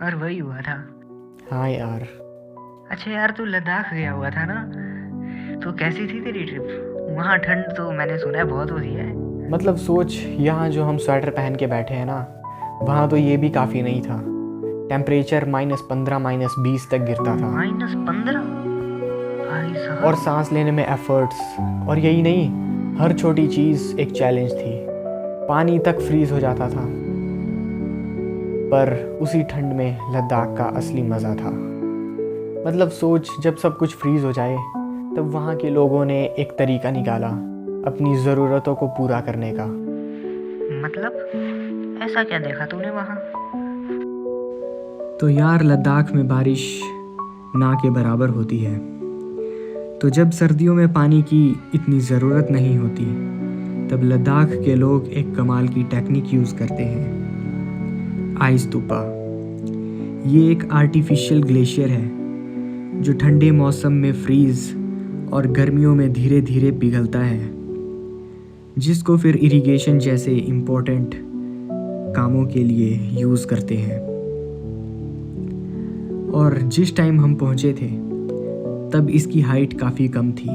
और वही हुआ था। हाँ यार। अच्छा यार, तू लद्दाख गया हुआ था ना, तो कैसी थी तेरी ट्रिप? वहाँ ठंड तो मैंने सुना है बहुत होती है। मतलब सोच, यहाँ जो हम स्वेटर पहन के बैठे हैं ना, वहाँ तो ये भी काफ़ी नहीं था। टेम्परेचर -15 -20 तक गिरता था। -15? भाई और साहब। सांस लेने में एफर्ट्स। और यही नहीं, हर छोटी चीज़ एक चैलेंज थी। पानी तक फ्रीज हो जाता था। पर उसी ठंड में लद्दाख का असली मज़ा था। मतलब सोच, जब सब कुछ फ्रीज हो जाए तब वहाँ के लोगों ने एक तरीका निकाला अपनी ज़रूरतों को पूरा करने का। मतलब ऐसा क्या देखा तूने वहाँ? तो यार, लद्दाख में बारिश ना के बराबर होती है। तो जब सर्दियों में पानी की इतनी ज़रूरत नहीं होती, तब लद्दाख के लोग एक कमाल की टेक्निक यूज़ करते हैं, आइस तूपा। ये एक आर्टिफिशियल ग्लेशियर है जो ठंडे मौसम में फ्रीज और गर्मियों में धीरे धीरे पिघलता है, जिसको फिर इरिगेशन जैसे इम्पोर्टेंट कामों के लिए यूज़ करते हैं। और जिस टाइम हम पहुँचे थे तब इसकी हाइट काफ़ी कम थी,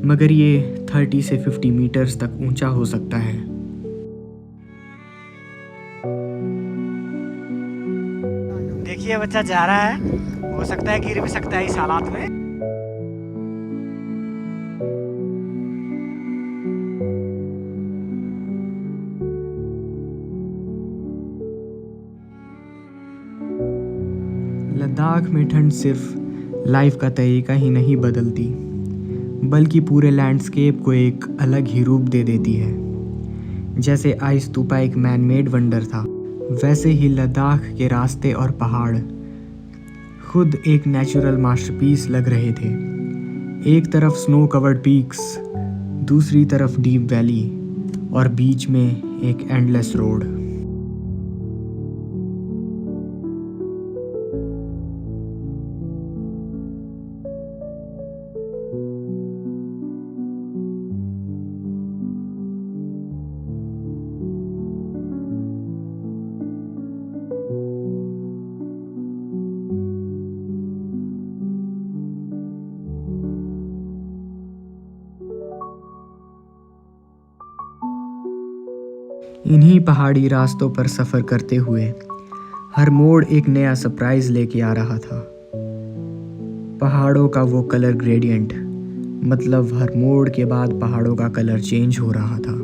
मगर ये 30 से 50 मीटर्स तक ऊंचा हो सकता है। देखिए बच्चा जा रहा है, हो सकता है गिर भी सकता है इस हालात में। लद्दाख में ठंड सिर्फ लाइफ का तरीका ही नहीं बदलती, बल्कि पूरे लैंडस्केप को एक अलग ही रूप दे देती है। जैसे आइस तूपा एक मैन मेड वंडर था, वैसे ही लद्दाख के रास्ते और पहाड़ खुद एक नेचुरल मास्टरपीस लग रहे थे। एक तरफ स्नो कवर्ड पीक्स, दूसरी तरफ डीप वैली और बीच में एक एंडलेस रोड। इन्हीं पहाड़ी रास्तों पर सफ़र करते हुए हर मोड़ एक नया सरप्राइज लेके आ रहा था। पहाड़ों का वो कलर ग्रेडियंट, मतलब हर मोड़ के बाद पहाड़ों का कलर चेंज हो रहा था।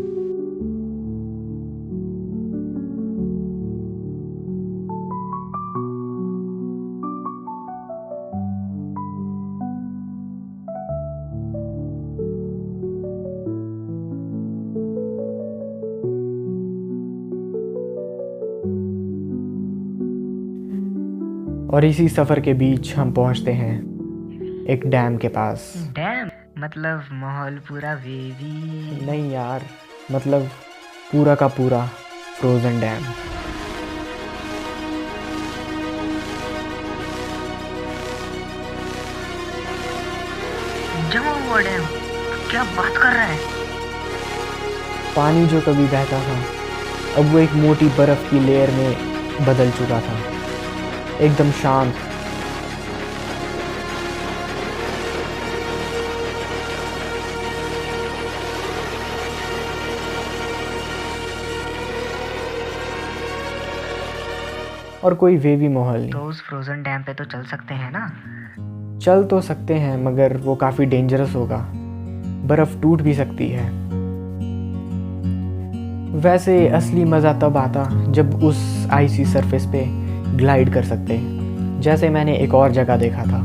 और इसी सफ़र के बीच हम पहुंचते हैं एक डैम के पास। डैम? मतलब माहौल पूरा वेवी? नहीं यार, मतलब पूरा का पूरा फ्रोज़न डैम। जमा हुआ डैम? क्या बात कर रहा है? पानी जो कभी बहता था, अब वो एक मोटी बर्फ़ की लेयर में बदल चुका था, एकदम शांत। और कोई वेवी माहौल नहीं। तो उस फ्रोजन डैम पे तो चल सकते हैं ना? चल तो सकते हैं, मगर वो काफ़ी डेंजरस होगा। बर्फ़ टूट भी सकती है। वैसे असली मज़ा तब आता जब उस आइसी सरफेस पे ग्लाइड कर सकते, जैसे मैंने एक और जगह देखा था,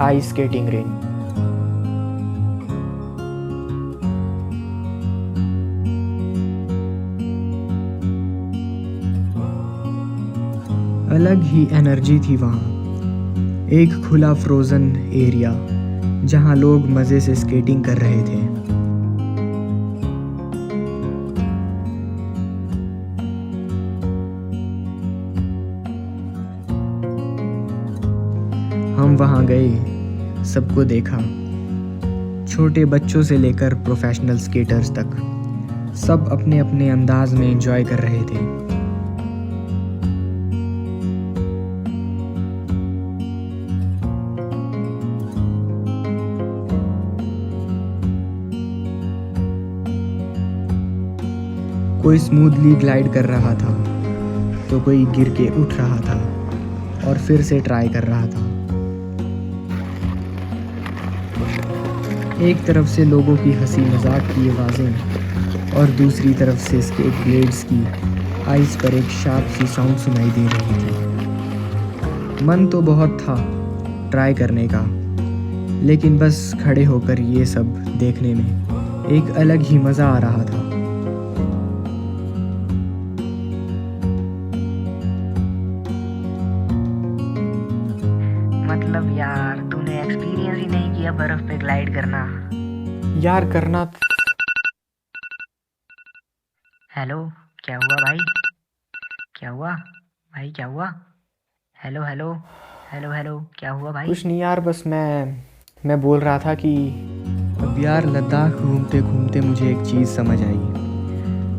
आइस स्केटिंग रिंग। अलग ही एनर्जी थी वहाँ। एक खुला फ्रोज़न एरिया जहाँ लोग मज़े से स्केटिंग कर रहे थे। हम वहाँ गए, सबको देखा, छोटे बच्चों से लेकर प्रोफेशनल स्केटर्स तक, सब अपने अपने अंदाज में एंजॉय कर रहे थे। कोई स्मूथली ग्लाइड कर रहा था तो कोई गिर के उठ रहा था और फिर से ट्राई कर रहा था। एक तरफ से लोगों की हंसी मजाक की आवाज़ें और दूसरी तरफ से स्केट ब्लेड्स की आइस पर एक शार्प सी साउंड सुनाई दे रही थी। मन तो बहुत था ट्राई करने का, लेकिन बस खड़े होकर ये सब देखने में एक अलग ही मज़ा आ रहा था। मतलब यार तूने एक्सपीरियंस ही नहीं किया बर्फ पे ग्लाइड करना। यार करना। हेलो, क्या हुआ भाई? क्या हुआ भाई? क्या हुआ? हेलो हेलो हेलो हेलो, क्या हुआ भाई? कुछ नहीं यार, बस मैं बोल रहा था कि अब यार लद्दाख घूमते घूमते मुझे एक चीज़ समझ आई।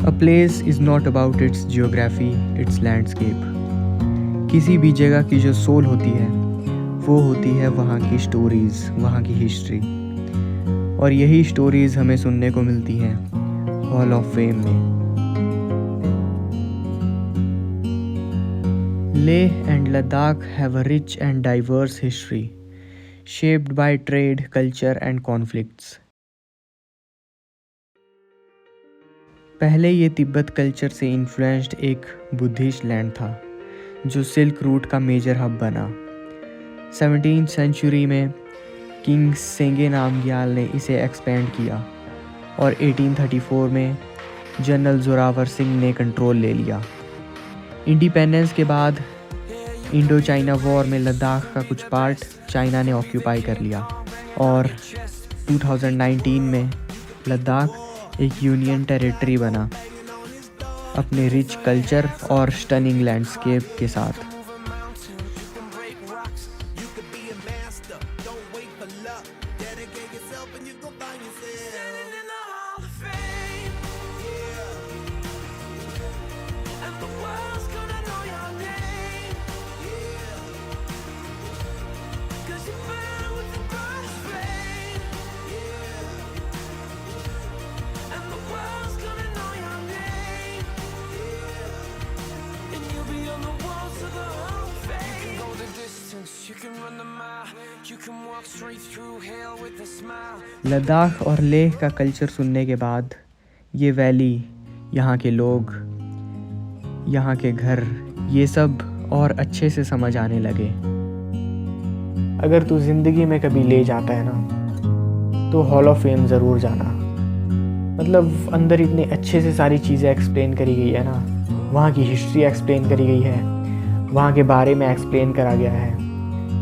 A place is not about its geography, its landscape. किसी भी जगह की जो सोल होती है वो होती है वहाँ की स्टोरीज़, वहाँ की हिस्ट्री। और यही स्टोरीज़ हमें सुनने को मिलती हैं हॉल ऑफ फेम में। Leh and Ladakh have a rich and diverse history, shaped by trade, culture and conflicts. पहले ये तिब्बत कल्चर से इन्फ्लुएंस्ड एक बुद्धिस्ट लैंड था जो सिल्क रूट का मेजर हब बना। 17th सेंचुरी में किंग सेंगे नामग्याल ने इसे एक्सपेंड किया और 1834 में जनरल जोरावर सिंह ने कंट्रोल ले लिया। इंडिपेंडेंस के बाद इंडो चाइना वॉर में लद्दाख का कुछ पार्ट चाइना ने ऑक्यूपाई कर लिया और 2019 में लद्दाख एक यूनियन टेरिटरी बना अपने रिच कल्चर और स्टनिंग लैंडस्केप के साथ। लद्दाख और लेह का कल्चर सुनने के बाद ये वैली, यहाँ के लोग, यहाँ के घर, ये सब और अच्छे से समझ आने लगे। अगर तू ज़िंदगी में कभी ले जाता है ना तो हॉल ऑफ फेम ज़रूर जाना। मतलब अंदर इतने अच्छे से सारी चीज़ें एक्सप्लेन करी गई है ना, वहाँ की हिस्ट्री एक्सप्लेन करी गई है, वहाँ के बारे में एक्सप्लेन करा गया है,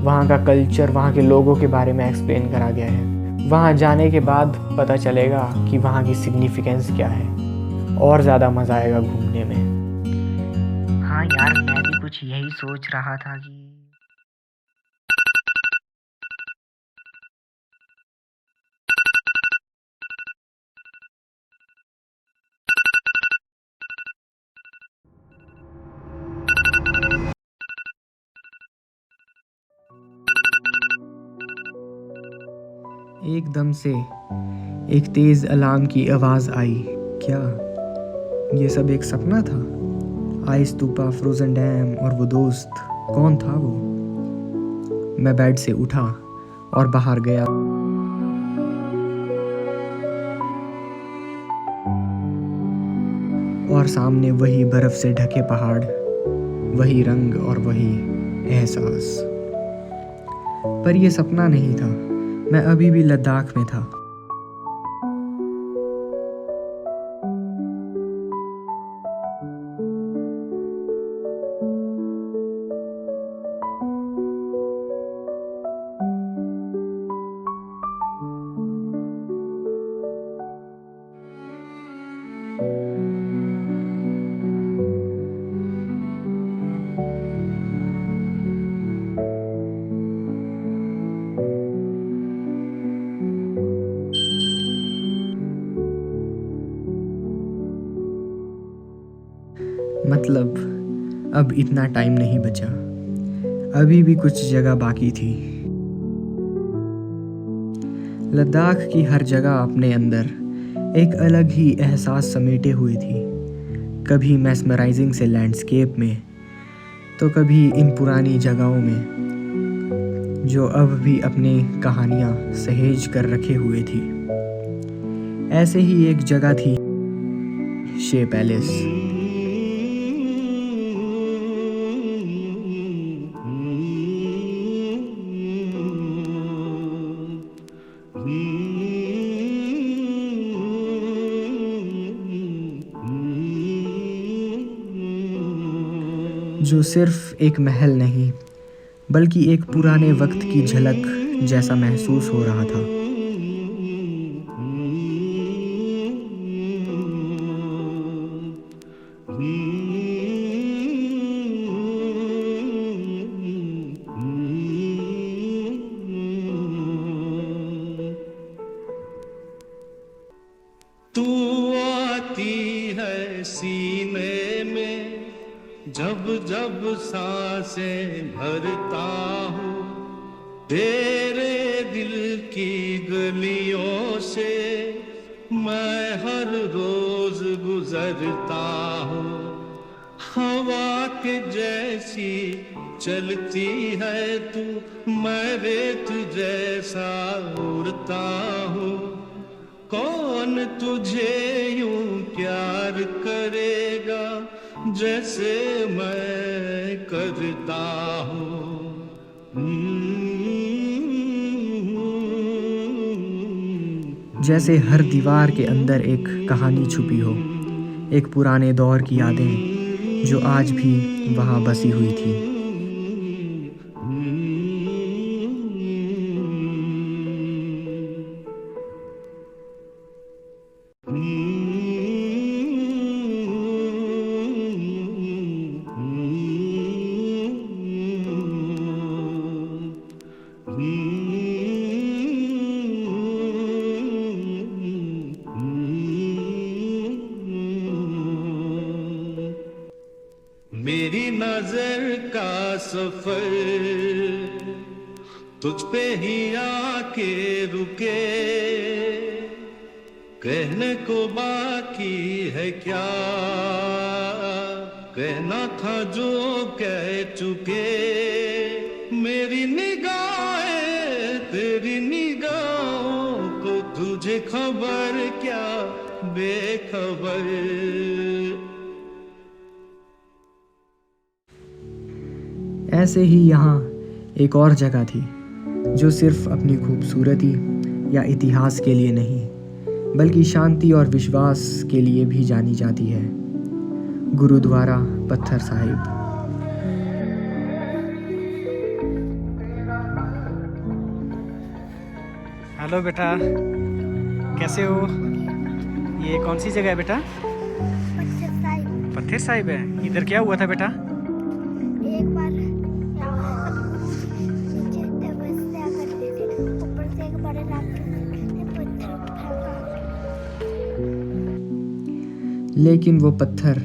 वहाँ का कल्चर, वहाँ के लोगों के बारे में एक्सप्लेन करा गया है। वहाँ जाने के बाद पता चलेगा कि वहाँ की सिग्निफिकेंस क्या है और ज़्यादा मज़ा आएगा घूमने में। हाँ यार, मैं भी कुछ यही सोच रहा था कि एकदम से एक तेज़ अलार्म की आवाज़ आई। क्या ये सब एक सपना था? आइस स्तूपा, फ्रोजन डैम और वो दोस्त, कौन था वो? मैं बेड से उठा और बाहर गया। और सामने वही बर्फ से ढके पहाड़, वही रंग और वही एहसास। पर ये सपना नहीं था, मैं अभी भी लद्दाख में था। मतलब अब इतना टाइम नहीं बचा, अभी भी कुछ जगह बाकी थी। लद्दाख की हर जगह अपने अंदर एक अलग ही एहसास समेटे हुए थी। कभी मैस्मराइजिंग से लैंडस्केप में, तो कभी इन पुरानी जगहों में जो अब भी अपनी कहानियाँ सहेज कर रखे हुए थी। ऐसे ही एक जगह थी शे पैलेस। जो सिर्फ एक महल नहीं बल्कि एक पुराने वक्त की झलक जैसा महसूस हो रहा था। तू आती है सीने में जब जब सांसें भरता हूँ, तेरे दिल की गलियों से मैं हर रोज गुजरता हूँ। हवा के जैसी चलती है तू, मैं रेत जैसा उड़ता हूँ। कौन तुझे यूं प्यार करेगा जैसे मैं करता हूँ। जैसे हर दीवार के अंदर एक कहानी छुपी हो, एक पुराने दौर की यादें जो आज भी वहाँ बसी हुई थी। मेरी नजर का सफर तुझ पे ही आके रुके, कहने को बाकी है क्या, कहना था जो कह चुके। मेरी निगाहें तेरी निगाहों को तुझे खबर क्या बेखबर। ऐसे ही यहाँ एक और जगह थी जो सिर्फ अपनी खूबसूरती या इतिहास के लिए नहीं बल्कि शांति और विश्वास के लिए भी जानी जाती है। गुरुद्वारा पत्थर साहिब। हेलो बेटा, कैसे हो? ये कौन सी जगह है बेटा? पत्थर साहिब है। इधर क्या हुआ था बेटा? एक बार नीचे तपस्या करते थे, ऊपर से एक बड़े राक्षस ने पत्थर फेंका। लेकिन वो पत्थर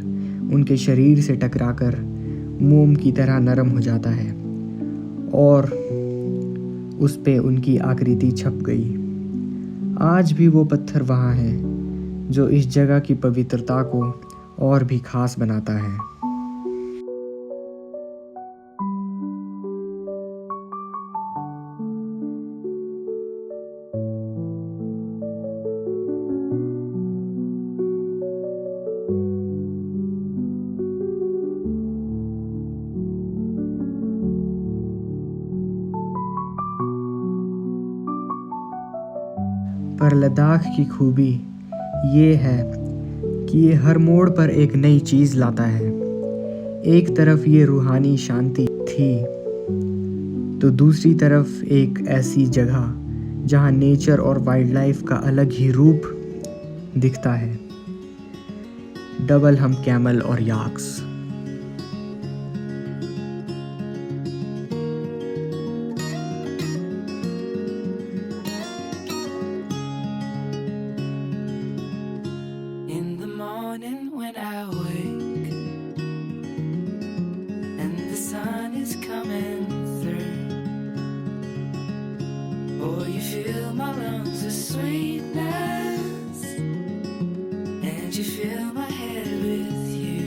उनके शरीर से टकराकर मोम की तरह नरम हो जाता है और उस पे उनकी आकृति छप गई। आज भी वो पत्थर वहाँ है जो इस जगह की पवित्रता को और भी खास बनाता है। पर लद्दाख की खूबी ये है कि ये हर मोड़ पर एक नई चीज़ लाता है। एक तरफ ये रूहानी शांति थी तो दूसरी तरफ एक ऐसी जगह जहाँ नेचर और वाइल्ड लाइफ का अलग ही रूप दिखता है। डबल हम कैमल और याक्स। In the morning when I wake and the sun is coming through, oh, you fill my lungs with sweetness and you fill my head with you.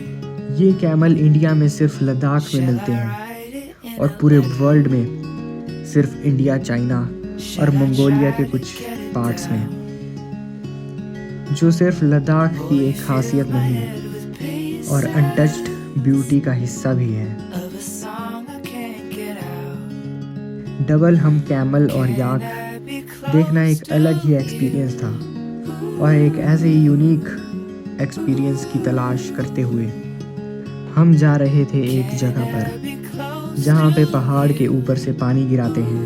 ये camel India में सिर्फ लद्दाख में मिलते हैं और पूरे वर्ल्ड में सिर्फ इंडिया, चाइना और मंगोलिया के कुछ पार्ट्स में, जो सिर्फ लद्दाख की एक खासियत नहीं और अनटच्ड ब्यूटी का हिस्सा भी है। डबल हम कैमल और याक देखना एक अलग ही एक्सपीरियंस था और एक ऐसे ही यूनिक एक्सपीरियंस की तलाश करते हुए हम जा रहे थे एक जगह पर जहाँ पे पहाड़ के ऊपर से पानी गिराते हैं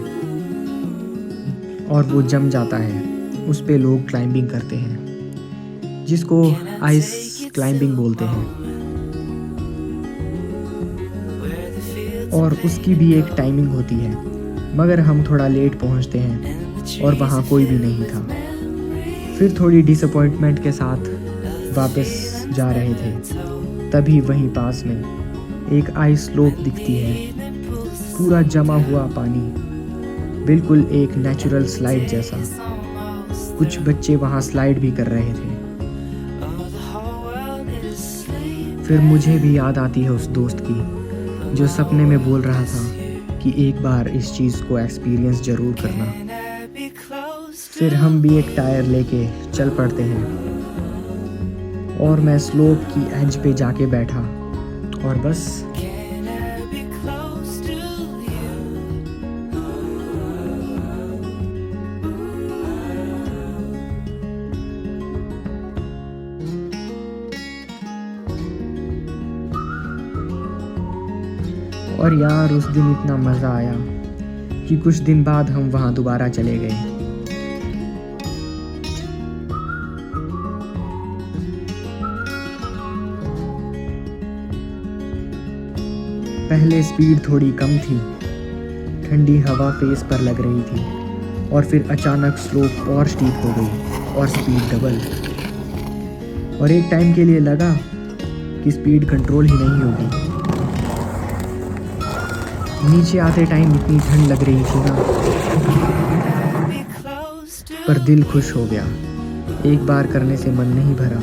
और वो जम जाता है। उस पे लोग क्लाइंबिंग करते हैं जिसको आइस क्लाइंबिंग बोलते हैं और उसकी भी एक टाइमिंग होती है, मगर हम थोड़ा लेट पहुंचते हैं और वहाँ कोई भी नहीं था। फिर थोड़ी डिसअपॉइंटमेंट के साथ वापस जा रहे थे, तभी वहीं पास में एक आइस स्लोप दिखती है, पूरा जमा हुआ पानी, बिल्कुल एक नेचुरल स्लाइड जैसा। कुछ बच्चे वहाँ स्लाइड भी कर रहे थे। फिर मुझे भी याद आती है उस दोस्त की जो सपने में बोल रहा था कि एक बार इस चीज़ को एक्सपीरियंस ज़रूर करना। फिर हम भी एक टायर लेके चल पड़ते हैं और मैं स्लोप की एज पे जाके बैठा और बस और यार उस दिन इतना मज़ा आया कि कुछ दिन बाद हम वहाँ दोबारा चले गए। पहले स्पीड थोड़ी कम थी, ठंडी हवा फेस पर लग रही थी और फिर अचानक स्लोप और स्टीप हो गई और स्पीड डबल। और एक टाइम के लिए लगा कि स्पीड कंट्रोल ही नहीं होगी। नीचे आते टाइम इतनी ठंड लग रही थी ना, पर दिल खुश हो गया। एक बार करने से मन नहीं भरा,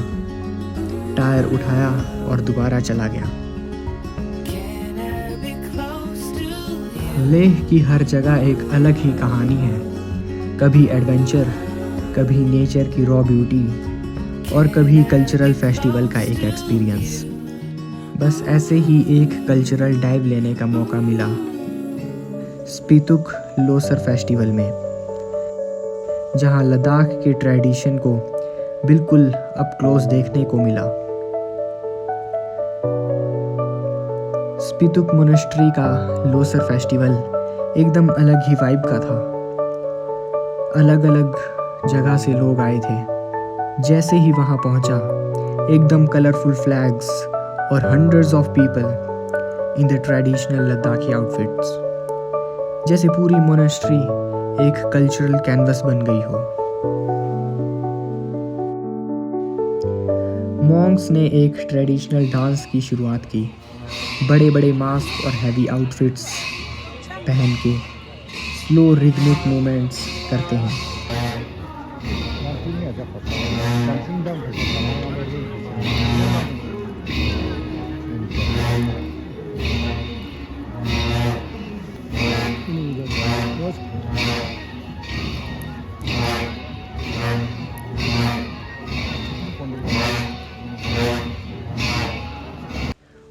टायर उठाया और दोबारा चला गया। लेह की हर जगह एक अलग ही कहानी है, कभी एडवेंचर, कभी नेचर की रॉ ब्यूटी और कभी कल्चरल फेस्टिवल का एक एक्सपीरियंस। बस ऐसे ही एक कल्चरल डाइव लेने का मौका मिला स्पीतुक लोसर फेस्टिवल में, जहां लद्दाख के ट्रेडिशन को बिल्कुल अप क्लोज देखने को मिला। स्पीतुक मोनेस्ट्री का लोसर फेस्टिवल एकदम अलग ही वाइब का था। अलग अलग जगह से लोग आए थे। जैसे ही वहां पहुंचा, एकदम कलरफुल फ्लैग्स और hundreds of people in the traditional Ladakhi outfits, जैसे पूरी मोनेस्ट्री एक कल्चरल कैनवस बन गई हो। मॉन्क्स ने एक ट्रेडिशनल डांस की शुरुआत की, बड़े बड़े मास्क और हैवी आउटफिट्स पहन के स्लो रिदमिक मूवमेंट्स करते हैं।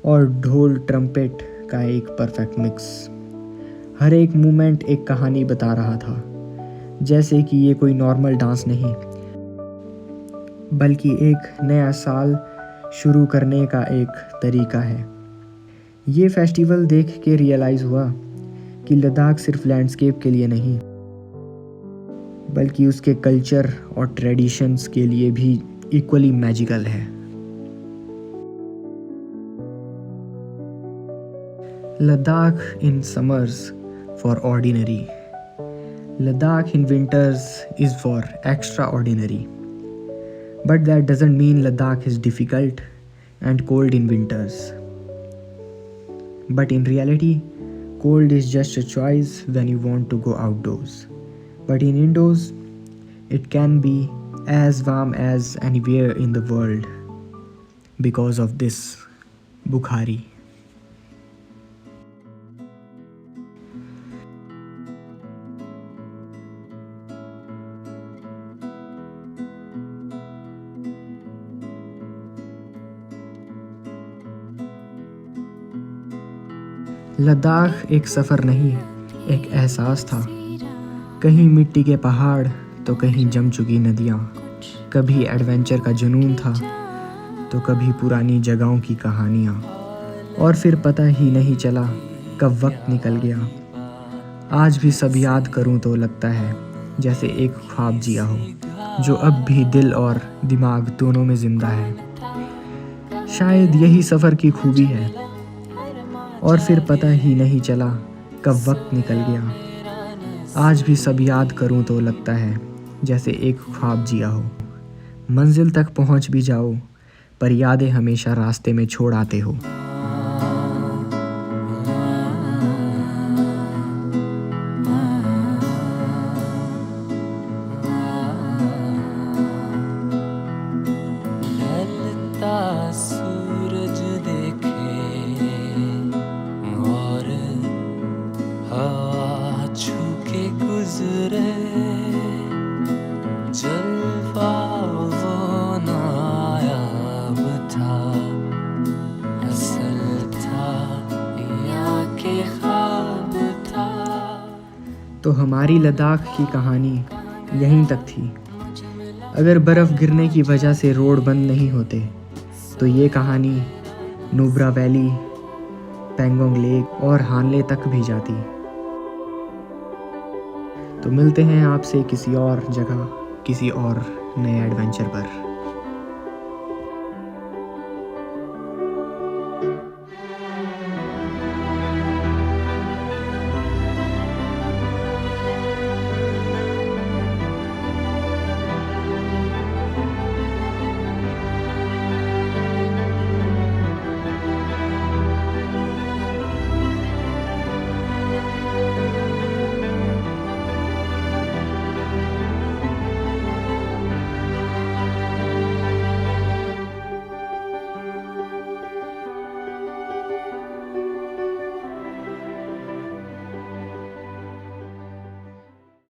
और ढोल ट्रम्पेट का एक परफेक्ट मिक्स। हर एक मूवमेंट एक कहानी बता रहा था, जैसे कि ये कोई नॉर्मल डांस नहीं, बल्कि एक नया साल शुरू करने का एक तरीका है। ये फेस्टिवल देख के रियलाइज़ हुआ कि लद्दाख सिर्फ लैंडस्केप के लिए नहीं, बल्कि उसके कल्चर और ट्रेडिशंस के लिए भी इक्वली मैजिकल है। Ladakh in summers for ordinary. Ladakh in winters is for extraordinary. But that doesn't mean Ladakh is difficult and cold in winters. But in reality, cold is just a choice when you want to go outdoors. But in indoors, it can be as warm as anywhere in the world because of this Bukhari. Ladakh एक सफ़र नहीं, एक एहसास था। कहीं मिट्टी के पहाड़ तो कहीं जम चुकी नदियाँ। कभी एडवेंचर का जुनून था तो कभी पुरानी जगहों की कहानियाँ। और फिर पता ही नहीं चला कब वक्त निकल गया। आज भी सब याद करूँ तो लगता है जैसे एक ख्वाब जिया हो, जो अब भी दिल और दिमाग दोनों में ज़िंदा है। शायद यही सफ़र की खूबी है। और फिर पता ही नहीं चला कब वक्त निकल गया। आज भी सब याद करूं तो लगता है जैसे एक ख्वाब जिया हो। मंजिल तक पहुंच भी जाओ पर यादें हमेशा रास्ते में छोड़ आते हो। सूरज देखे और हवा छू के गुजरे, जलवा वो नायाब था, असल था या के ख्वाब था। तो हमारी लद्दाख की कहानी यहीं तक थी। अगर बर्फ़ गिरने की वजह से रोड बंद नहीं होते तो ये कहानी नुब्रा वैली, पेंगोंग लेक और हानले तक भी जाती। तो मिलते हैं आपसे किसी और जगह, किसी और नए एडवेंचर पर।